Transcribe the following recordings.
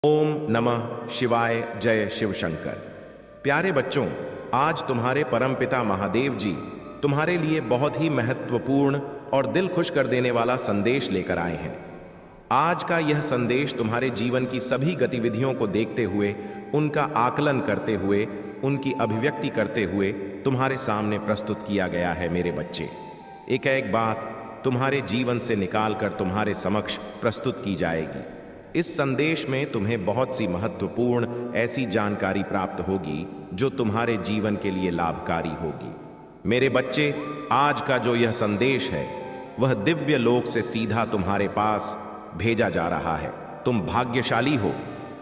ओम नमः शिवाय। जय शिव शंकर। प्यारे बच्चों, आज तुम्हारे परमपिता महादेव जी तुम्हारे लिए बहुत ही महत्वपूर्ण और दिल खुश कर देने वाला संदेश लेकर आए हैं। आज का यह संदेश तुम्हारे जीवन की सभी गतिविधियों को देखते हुए, उनका आकलन करते हुए, उनकी अभिव्यक्ति करते हुए तुम्हारे सामने प्रस्तुत किया गया है। मेरे बच्चे, एक एक बात तुम्हारे जीवन से निकालकर तुम्हारे समक्ष प्रस्तुत की जाएगी। इस संदेश में तुम्हें बहुत सी महत्वपूर्ण ऐसी जानकारी प्राप्त होगी जो तुम्हारे जीवन के लिए लाभकारी होगी। मेरे बच्चे, आज का जो यह संदेश है वह दिव्य लोक से सीधा तुम्हारे पास भेजा जा रहा है। तुम भाग्यशाली हो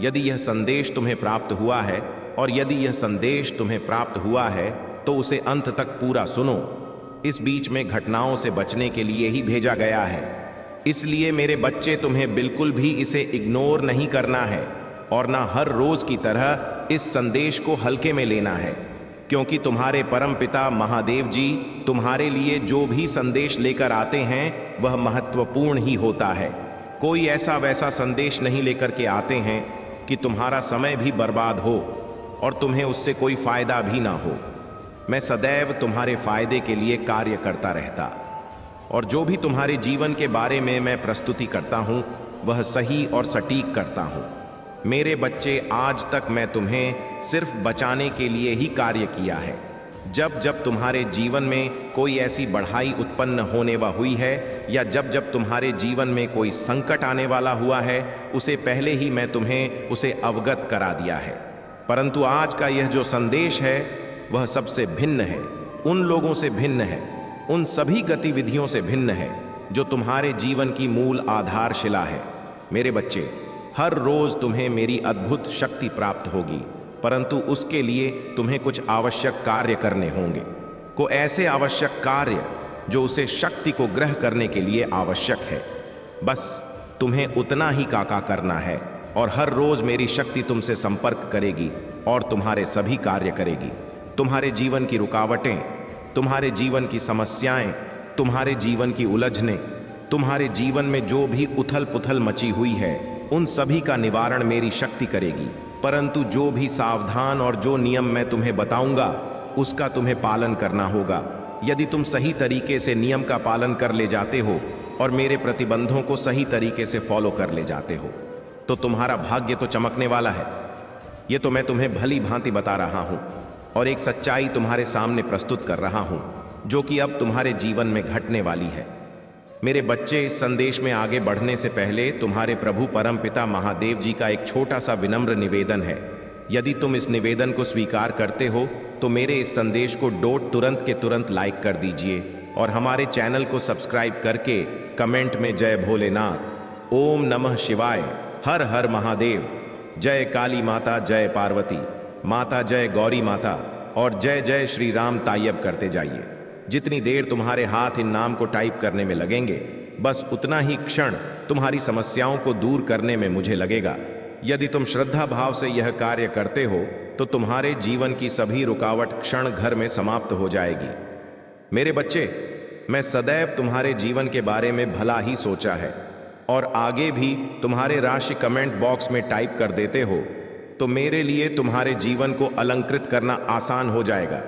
यदि यह संदेश तुम्हें प्राप्त हुआ है, और यदि यह संदेश तुम्हें प्राप्त हुआ है तो उसे अंत तक पूरा सुनो। इस बीच में घटनाओं से बचने के लिए ही भेजा गया है। इसलिए मेरे बच्चे, तुम्हें बिल्कुल भी इसे इग्नोर नहीं करना है और ना हर रोज की तरह इस संदेश को हल्के में लेना है, क्योंकि तुम्हारे परमपिता महादेव जी तुम्हारे लिए जो भी संदेश लेकर आते हैं वह महत्वपूर्ण ही होता है। कोई ऐसा वैसा संदेश नहीं लेकर के आते हैं कि तुम्हारा समय भी बर्बाद हो और तुम्हें उससे कोई फायदा भी ना हो। मैं सदैव तुम्हारे फायदे के लिए कार्य करता रहता, और जो भी तुम्हारे जीवन के बारे में मैं प्रस्तुति करता हूँ वह सही और सटीक करता हूँ। मेरे बच्चे, आज तक मैं तुम्हें सिर्फ बचाने के लिए ही कार्य किया है। जब जब तुम्हारे जीवन में कोई ऐसी बढ़ाई उत्पन्न होने वा हुई है, या जब जब तुम्हारे जीवन में कोई संकट आने वाला हुआ है, उसे पहले ही मैं तुम्हें उसे अवगत करा दिया है। परंतु आज का यह जो संदेश है वह सबसे भिन्न है, उन लोगों से भिन्न है, उन सभी गतिविधियों से भिन्न है जो तुम्हारे जीवन की मूल आधारशिला है। मेरे बच्चे, हर रोज तुम्हें मेरी अद्भुत शक्ति प्राप्त होगी, परंतु उसके लिए तुम्हें कुछ आवश्यक कार्य करने होंगे। को ऐसे आवश्यक कार्य जो उसे शक्ति को ग्रह करने के लिए आवश्यक है। बस तुम्हें उतना ही काका करना है, और हर रोज मेरी शक्ति तुमसे संपर्क करेगी और तुम्हारे सभी कार्य करेगी। तुम्हारे जीवन की रुकावटें, तुम्हारे जीवन की समस्याएं, तुम्हारे जीवन की उलझने, तुम्हारे जीवन में जो भी उथल पुथल मची हुई है, उन सभी का निवारण मेरी शक्ति करेगी। परंतु जो भी सावधान और जो नियम मैं तुम्हें बताऊंगा उसका तुम्हें पालन करना होगा। यदि तुम सही तरीके से नियम का पालन कर ले जाते हो और मेरे प्रतिबंधों को सही तरीके से फॉलो कर ले जाते हो तो तुम्हारा भाग्य तो चमकने वाला है। ये तो मैं तुम्हें भली भांति बता रहा हूं और एक सच्चाई तुम्हारे सामने प्रस्तुत कर रहा हूं जो कि अब तुम्हारे जीवन में घटने वाली है। मेरे बच्चे, इस संदेश में आगे बढ़ने से पहले तुम्हारे प्रभु परमपिता महादेव जी का एक छोटा सा विनम्र निवेदन है। यदि तुम इस निवेदन को स्वीकार करते हो तो मेरे इस संदेश को तुरंत के तुरंत लाइक कर दीजिए, और हमारे चैनल को सब्सक्राइब करके कमेंट में जय भोलेनाथ, ओम नमः शिवाय, हर हर महादेव, जय काली माता, जय पार्वती माता, जय गौरी माता और जय जय श्री राम तायब करते जाइए। जितनी देर तुम्हारे हाथ इन नाम को टाइप करने में लगेंगे, बस उतना ही क्षण तुम्हारी समस्याओं को दूर करने में मुझे लगेगा। यदि तुम श्रद्धा भाव से यह कार्य करते हो तो तुम्हारे जीवन की सभी रुकावट क्षण घर में समाप्त हो जाएगी। मेरे बच्चे, मैं सदैव तुम्हारे जीवन के बारे में भला ही सोचा है, और आगे भी तुम्हारे राशि कमेंट बॉक्स में टाइप कर देते हो तो मेरे लिए तुम्हारे जीवन को अलंकृत करना आसान हो जाएगा।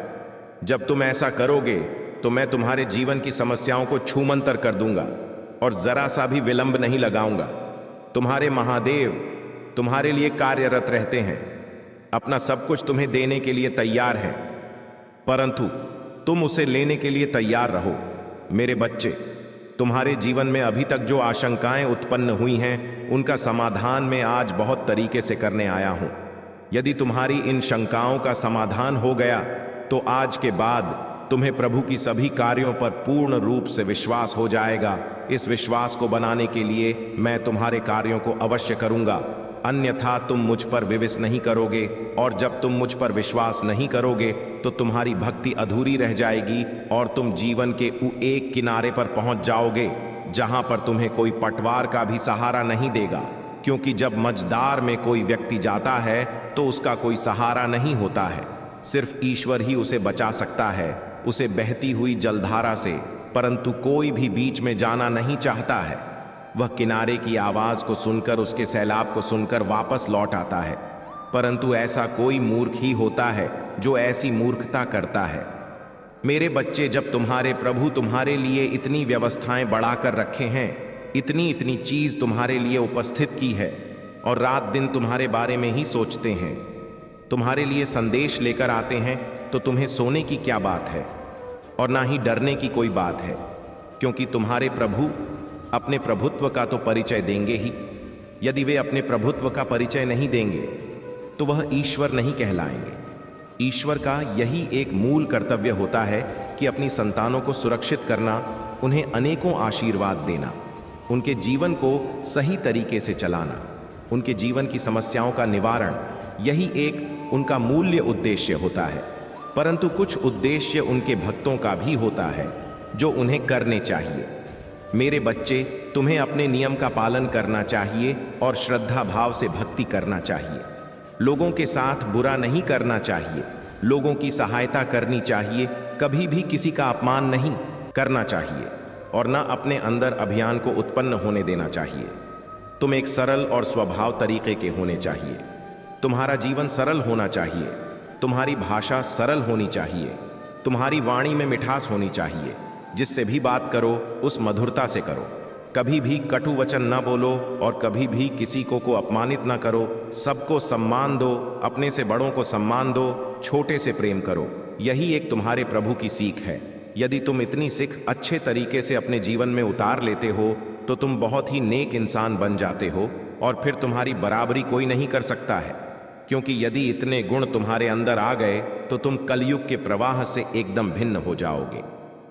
जब तुम ऐसा करोगे तो मैं तुम्हारे जीवन की समस्याओं को छूमंतर कर दूंगा और जरा सा भी विलंब नहीं लगाऊंगा। तुम्हारे महादेव तुम्हारे लिए कार्यरत रहते हैं, अपना सब कुछ तुम्हें देने के लिए तैयार हैं, परंतु तुम उसे लेने के लिए तैयार रहो। मेरे बच्चे, तुम्हारे जीवन में अभी तक जो आशंकाएं उत्पन्न हुई हैं उनका समाधान मैं आज बहुत तरीके से करने आया हूं। यदि तुम्हारी इन शंकाओं का समाधान हो गया तो आज के बाद तुम्हें प्रभु की सभी कार्यों पर पूर्ण रूप से विश्वास हो जाएगा। इस विश्वास को बनाने के लिए मैं तुम्हारे कार्यों को अवश्य करूंगा, अन्यथा तुम मुझ पर विश्वास नहीं करोगे, और जब तुम मुझ पर विश्वास नहीं करोगे तो तुम्हारी भक्ति अधूरी रह जाएगी और तुम जीवन के एक किनारे पर पहुंच जाओगे जहां पर तुम्हें कोई पटवार का भी सहारा नहीं देगा। क्योंकि जब मझधार में कोई व्यक्ति जाता है तो उसका कोई सहारा नहीं होता है, सिर्फ ईश्वर ही उसे बचा सकता है, उसे बहती हुई जलधारा से, परंतु कोई भी बीच में जाना नहीं चाहता है। वह किनारे की आवाज को सुनकर, उसके सैलाब को सुनकर वापस लौट आता है। परंतु ऐसा कोई मूर्ख ही होता है जो ऐसी मूर्खता करता है। मेरे बच्चे, जब तुम्हारे प्रभु तुम्हारे लिए इतनी व्यवस्थाएं बढ़ाकर रखे हैं, इतनी इतनी चीज तुम्हारे लिए उपस्थित की है और रात दिन तुम्हारे बारे में ही सोचते हैं, तुम्हारे लिए संदेश लेकर आते हैं, तो तुम्हें सोने की क्या बात है और ना ही डरने की कोई बात है, क्योंकि तुम्हारे प्रभु अपने प्रभुत्व का तो परिचय देंगे ही। यदि वे अपने प्रभुत्व का परिचय नहीं देंगे तो वह ईश्वर नहीं कहलाएंगे। ईश्वर का यही एक मूल कर्तव्य होता है कि अपनी संतानों को सुरक्षित करना, उन्हें अनेकों आशीर्वाद देना, उनके जीवन को सही तरीके से चलाना, उनके जीवन की समस्याओं का निवारण, यही एक उनका मूल्य उद्देश्य होता है। परंतु कुछ उद्देश्य उनके भक्तों का भी होता है जो उन्हें करने चाहिए। मेरे बच्चे, तुम्हें अपने नियम का पालन करना चाहिए और श्रद्धा भाव से भक्ति करना चाहिए। लोगों के साथ बुरा नहीं करना चाहिए, लोगों की सहायता करनी चाहिए, कभी भी किसी का अपमान नहीं करना चाहिए और ना अपने अंदर अभिमान को उत्पन्न होने देना चाहिए। तुम एक सरल और स्वभाव तरीके के होने चाहिए। तुम्हारा जीवन सरल होना चाहिए, तुम्हारी भाषा सरल होनी चाहिए, तुम्हारी वाणी में मिठास होनी चाहिए, जिससे भी बात करो उस मधुरता से करो। कभी भी कटु वचन न बोलो और कभी भी किसी को अपमानित न करो। सबको सम्मान दो, अपने से बड़ों को सम्मान दो, छोटे से प्रेम करो। यही एक तुम्हारे प्रभु की सीख है। यदि तुम इतनी सीख अच्छे तरीके से अपने जीवन में उतार लेते हो तो तुम बहुत ही नेक इंसान बन जाते हो और फिर तुम्हारी बराबरी कोई नहीं कर सकता है, क्योंकि यदि इतने गुण तुम्हारे अंदर आ गए तो तुम कलयुग के प्रवाह से एकदम भिन्न हो जाओगे।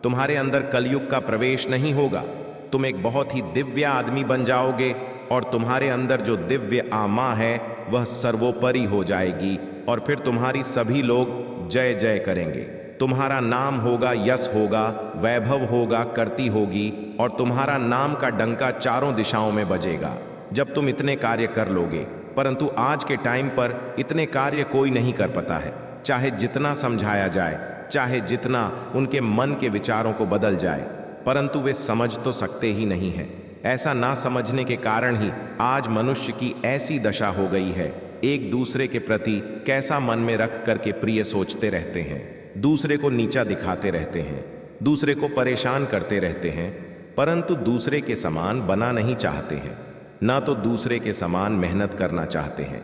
तुम्हारे अंदर कलयुग का प्रवेश नहीं होगा, तुम एक बहुत ही दिव्य आदमी बन जाओगे और तुम्हारे अंदर जो दिव्य आमा है वह सर्वोपरि हो जाएगी और फिर तुम्हारी सभी लोग जय जय करेंगे। तुम्हारा नाम होगा, यश होगा, वैभव होगा, कीर्ति होगी और तुम्हारा नाम का डंका चारों दिशाओं में बजेगा जब तुम इतने कार्य कर लोगे। परंतु आज के टाइम पर इतने कार्य कोई नहीं कर पाता है, चाहे जितना समझाया जाए, चाहे जितना उनके मन के विचारों को बदल जाए, परंतु वे समझ तो सकते ही नहीं हैं। ऐसा ना समझने के कारण ही आज मनुष्य की ऐसी दशा हो गई है। एक दूसरे के प्रति कैसा मन में रख करके प्रिय सोचते रहते हैं, दूसरे को नीचा दिखाते रहते हैं, दूसरे को परेशान करते रहते हैं, परंतु दूसरे के समान बना नहीं चाहते हैं, ना तो दूसरे के समान मेहनत करना चाहते हैं।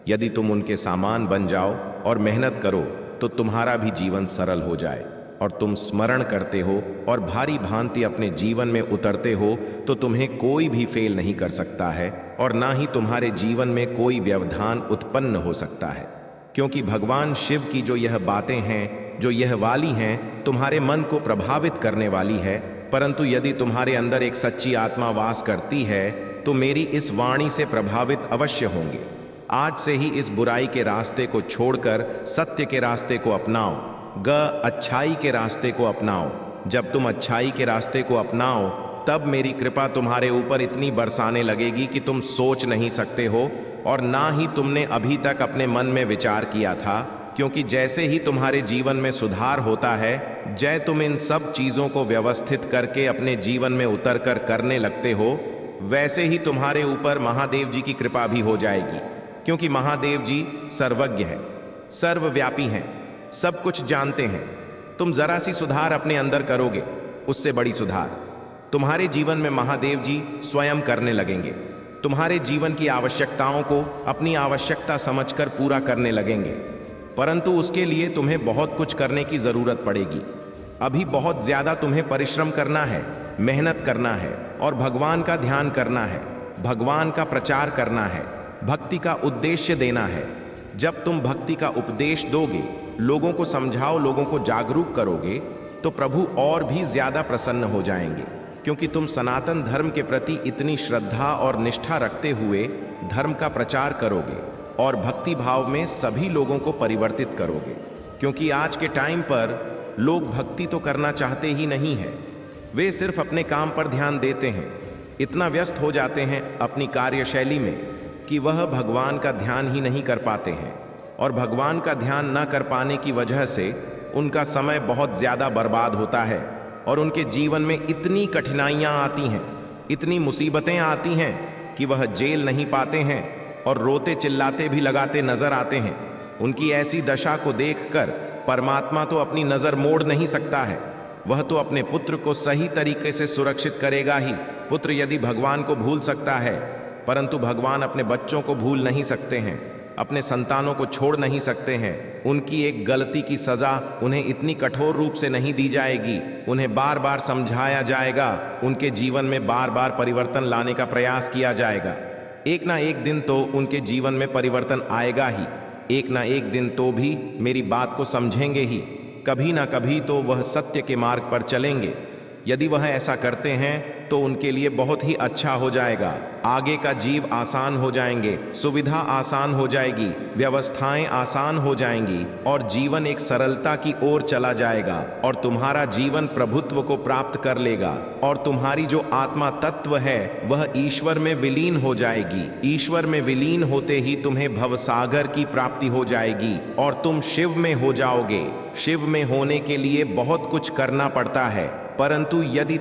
यदि तुम उनके सामान बन जाओ और मेहनत करो तो तुम्हारा भी जीवन सरल हो जाए और तुम स्मरण करते हो और भारी भांति अपने जीवन में उतरते हो तो तुम्हें कोई भी फेल नहीं कर सकता है और ना ही तुम्हारे जीवन में कोई व्यवधान उत्पन्न हो सकता है, क्योंकि भगवान शिव की जो यह बातें हैं, जो यह वाली हैं, तुम्हारे मन को प्रभावित करने वाली है। परंतु यदि तुम्हारे अंदर एक सच्ची आत्मा वास करती है तो मेरी इस वाणी से प्रभावित अवश्य होंगे। आज से ही इस बुराई के रास्ते को छोड़कर सत्य के रास्ते को अपनाओ, अच्छाई के रास्ते को अपनाओ। जब तुम अच्छाई के रास्ते को अपनाओ तब मेरी कृपा तुम्हारे ऊपर इतनी बरसाने लगेगी कि तुम सोच नहीं सकते हो और ना ही तुमने अभी तक अपने मन में विचार किया था, क्योंकि जैसे ही तुम्हारे जीवन में सुधार होता है, जय तुम इन सब चीज़ों को व्यवस्थित करके अपने जीवन में उतर कर करने लगते हो, वैसे ही तुम्हारे ऊपर महादेव जी की कृपा भी हो जाएगी, क्योंकि महादेव जी सर्वज्ञ हैं, सर्वव्यापी हैं, सब कुछ जानते हैं। तुम जरा सी सुधार अपने अंदर करोगे, उससे बड़ी सुधार तुम्हारे जीवन में महादेव जी स्वयं करने लगेंगे। तुम्हारे जीवन की आवश्यकताओं को अपनी आवश्यकता समझकर पूरा करने लगेंगे, परंतु उसके लिए तुम्हें बहुत कुछ करने की जरूरत पड़ेगी। अभी बहुत ज्यादा तुम्हें परिश्रम करना है, मेहनत करना है और भगवान का ध्यान करना है, भगवान का प्रचार करना है, भक्ति का उद्देश्य देना है। जब तुम भक्ति का उपदेश दोगे, लोगों को समझाओ, लोगों को जागरूक करोगे, तो प्रभु और भी ज्यादा प्रसन्न हो जाएंगे, क्योंकि तुम सनातन धर्म के प्रति इतनी श्रद्धा और निष्ठा रखते हुए धर्म का प्रचार करोगे और भक्ति भाव में सभी लोगों को परिवर्तित करोगे। क्योंकि आज के टाइम पर लोग भक्ति तो करना चाहते ही नहीं है, वे सिर्फ अपने काम पर ध्यान देते हैं, इतना व्यस्त हो जाते हैं अपनी कार्यशैली में कि वह भगवान का ध्यान ही नहीं कर पाते हैं और भगवान का ध्यान न कर पाने की वजह से उनका समय बहुत ज़्यादा बर्बाद होता है और उनके जीवन में इतनी कठिनाइयाँ आती हैं इतनी मुसीबतें आती हैं कि वह जेल नहीं पाते हैं और रोते चिल्लाते भी लगाते नजर आते हैं। उनकी ऐसी दशा को देखकर परमात्मा तो अपनी नजर मोड़ नहीं सकता है, वह तो अपने पुत्र को सही तरीके से सुरक्षित करेगा ही। पुत्र यदि भगवान को भूल सकता है, परंतु भगवान अपने बच्चों को भूल नहीं सकते हैं, अपने संतानों को छोड़ नहीं सकते हैं। उनकी एक गलती की सजा उन्हें इतनी कठोर रूप से नहीं दी जाएगी, उन्हें बार बार समझाया जाएगा, उनके जीवन में बार बार परिवर्तन लाने का प्रयास किया जाएगा। एक ना एक दिन तो उनके जीवन में परिवर्तन आएगा ही, एक ना एक दिन तो भी मेरी बात को समझेंगे ही, कभी ना कभी तो वह सत्य के मार्ग पर चलेंगे। यदि वह ऐसा करते हैं तो उनके लिए बहुत ही अच्छा हो जाएगा। आगे का जीव आसान हो जाएंगे, सुविधा आसान हो जाएगी, व्यवस्थाएं आसान हो जाएंगी और जीवन एक सरलता की ओर चला जाएगा और तुम्हारा जीवन प्रभुत्व को प्राप्त कर लेगा और तुम्हारी जो आत्मा तत्व है वह ईश्वर में विलीन हो जाएगी। ईश्वर में विलीन होते ही तुम्हें भवसागर की प्राप्ति हो जाएगी और तुम शिव में हो जाओगे। शिव में होने के लिए बहुत कुछ करना पड़ता है, परंतु यदि